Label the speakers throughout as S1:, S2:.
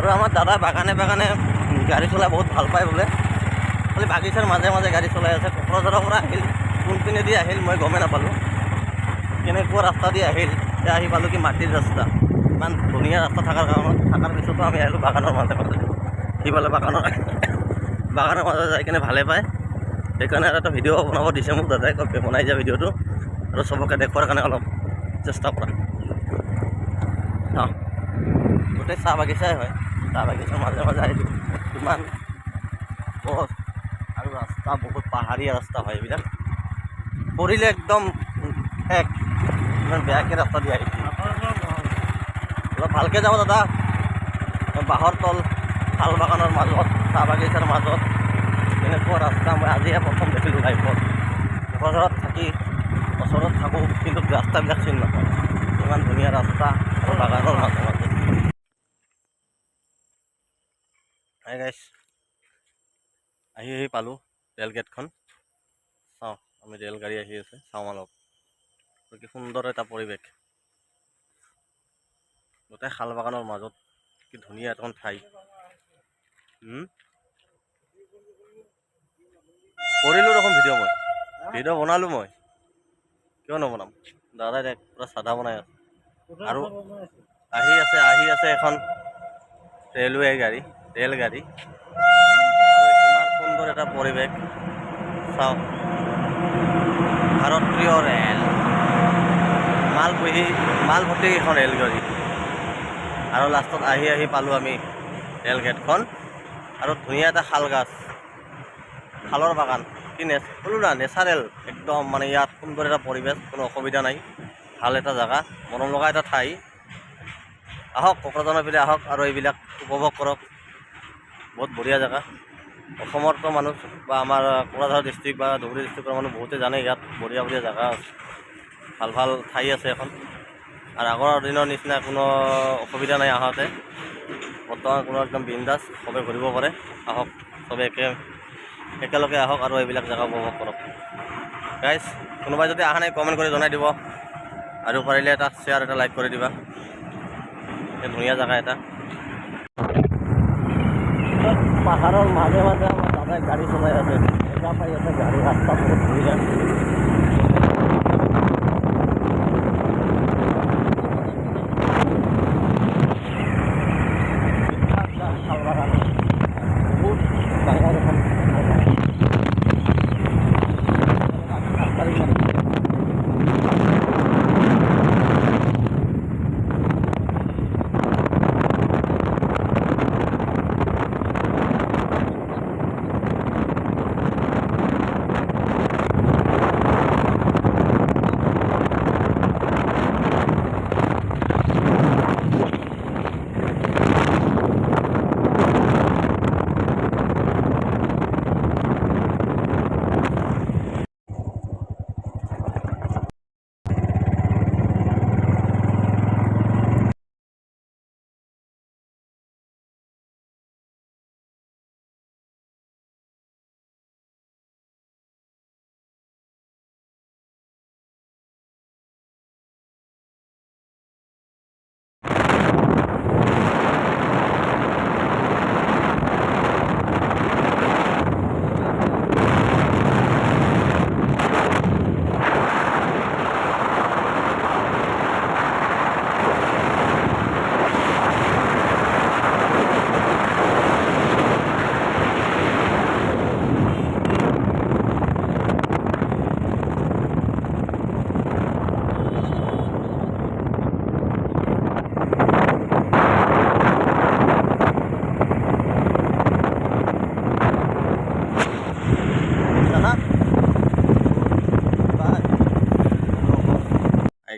S1: আৰু আমাৰ দাদা বাগানে বাগানে গাড়ী চলাই বহুত ভাল পায় বোলে। খালি বাগিচাৰ মাজে মাজে গাড়ী চলাই আছে। কোকৰাঝাৰৰ পৰা আহিল, কোনপিনেদি আহিল মই গমেই নাপালোঁ। কেনেকুৱা ৰাস্তা দি আহিল, এতিয়া আহি পালোঁ কি মাটিৰ ৰাস্তা। ইমান ধুনীয়া ৰাস্তা থকাৰ পিছতো আমি আহিলোঁ বাগানৰ মাজে মাজে। সিফালে বাগানৰ মাজে যাই কিনে ভালে পায়। সেইকাৰণে এটা ভিডিঅ' বনাব দিছে মোক দাদাই, বনাই যায় ভিডিঅ'টো আৰু চবকে দেখুৱাৰ কাৰণে অলপ চেষ্টা কৰা। গোটেই চাহ বাগিচাই হয়, চাহ বাগিচাৰ মাজে মাজে আহিলোঁ। ইমান গছ আৰু ৰাস্তা বহুত পাহাৰীয়া ৰাস্তা হয় এইবিলাক। পৰিলে একদম ঠেক, ইমান বেয়াকৈ ৰাস্তা দি আহিছোঁ। অলপ ভালকৈ যাব দাদা। বাঁহৰ তল, শাল বাগানৰ মাজত, চাহ বাগিচাৰ মাজত এনেকুৱা ৰাস্তা মই আজিহে প্ৰথম দেখিলোঁ লাইফত। কোকৰাঝাৰত থাকি ওচৰত থাকোঁ, কিন্তু ৰাস্তাবিলাক চিনি নাপাওঁ। ইমান ধুনীয়া ৰাস্তা আৰু বাগানৰ মাজে মাজে। হাই গাইছ, আহি পালোঁ ৰেল গেটখন। চাওঁ, আমি ৰেল গাড়ী আহি আছে, চাওঁ অলপ। কি সুন্দৰ এটা পৰিৱেশ, গোটেই শাল বাগানৰ মাজত কি ধুনীয়া এখন ঠাই। কৰিলোঁ দেখোন ভিডিঅ' বনালোঁ মই, কিয় নবনাম। দাদাই পূৰা চাদা বনাই আছে। আৰু আহি আছে এখন ৰেলগাড়ী। আৰু ইমান সুন্দৰ এটা পৰিৱেশ চাওক। ভাৰতীয় ৰেল মালভৰ্তি এখন ৰেলগাড়ী। আৰু লাষ্টত আহি পালোঁ আমি ৰেল গেটখন। আৰু ধুনীয়া এটা শাল গাছ, শালৰ বাগান। কি ক'লোঁ না, নেচাৰেল একদম। মানে ইয়াত সুন্দৰ এটা পৰিৱেশ, কোনো অসুবিধা নাই। ভাল এটা জেগা, মৰম লগা এটা ঠাই। আহক কোকৰাঝাৰৰ পিনে আহক আৰু এইবিলাক উপভোগ কৰক। বহুত বঢ়িয়া জেগা। অসমৰতো মানুহ বা আমাৰ কোকৰাঝাৰ ডিষ্ট্ৰিক্ট বা ধুবুৰী ডিষ্ট্ৰিক্টৰ মানুহ বহুতে জানে ইয়াত বঢ়িয়া বঢ়িয়া জেগা আছে, ভাল ভাল ঠাই আছে এখন। আৰু আগৰ দিনৰ নিচিনা কোনো অসুবিধা নাই আহোঁতে। বৰ্তমান কোনো একদম বিন্দাছ, চবে ঘূৰিব পাৰে। আহক চবে একেলগে আহক আৰু এইবিলাক জেগা উপভোগ কৰক। গাইজ, কোনোবাই যদি অহা নাই কমেণ্ট কৰি জনাই দিব, আৰু পাৰিলে এটা শ্বেয়াৰ, এটা লাইক কৰি দিবা। ধুনীয়া জেগা এটা। পাহাৰৰ মাজে মাজে আমাৰ দাদাই গাড়ী চলাই আছে, দেখা পাই আছে গাড়ী, ৰাস্তা বহুত ধুনীয়া।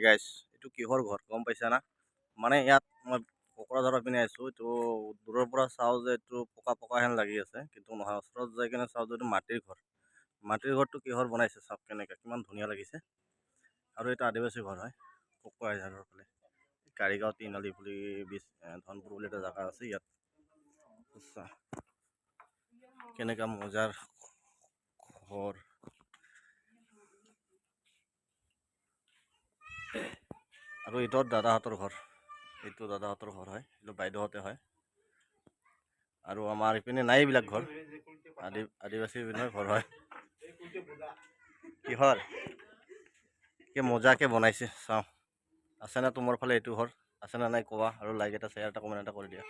S1: গাইছ, এইটো কিহৰ ঘৰ গম পাইছা না? মানে ইয়াত মই কোকৰাঝাৰৰ পিনে আছোঁ। এইটো দূৰৰ পৰা চাওঁ যে এইটো পকা পকা হেন লাগি আছে, কিন্তু নহয়। ওচৰত যাই কিনে চাওঁ যে এইটো মাটিৰ ঘৰ। মাটিৰ ঘৰটো কিহৰ বনাইছে চাওক, কেনেকৈ, কিমান ধুনীয়া লাগিছে। আৰু এইটো আদিবাসী ঘৰ হয়, কোকৰাঝাৰৰ ফালে। কাৰিগাঁও তিনিআলি বুলি ধনপুৰ বুলি এটা জেগা আছে, ইয়াত কেনেকুৱা মজাৰ ঘৰ। আৰু এইটো দাদাহঁতৰ ঘৰ, এইটো দাদাহঁতৰ ঘৰ হয়, এইটো বাইদেউহঁতে হয়। আৰু আমাৰ ইপিনে নাই এইবিলাক ঘৰ, আদিবাসী পিনৰ ঘৰ হয়। কিহৰ কি মজাকে বনাইছে চাওঁ। আছে না তোমাৰ ফালে এইটো ঘৰ? আছে না নাই কোৱা, আৰু লাইক এটা শ্বেয়াৰ এটা কমেণ্ট এটা কৰি দিয়া।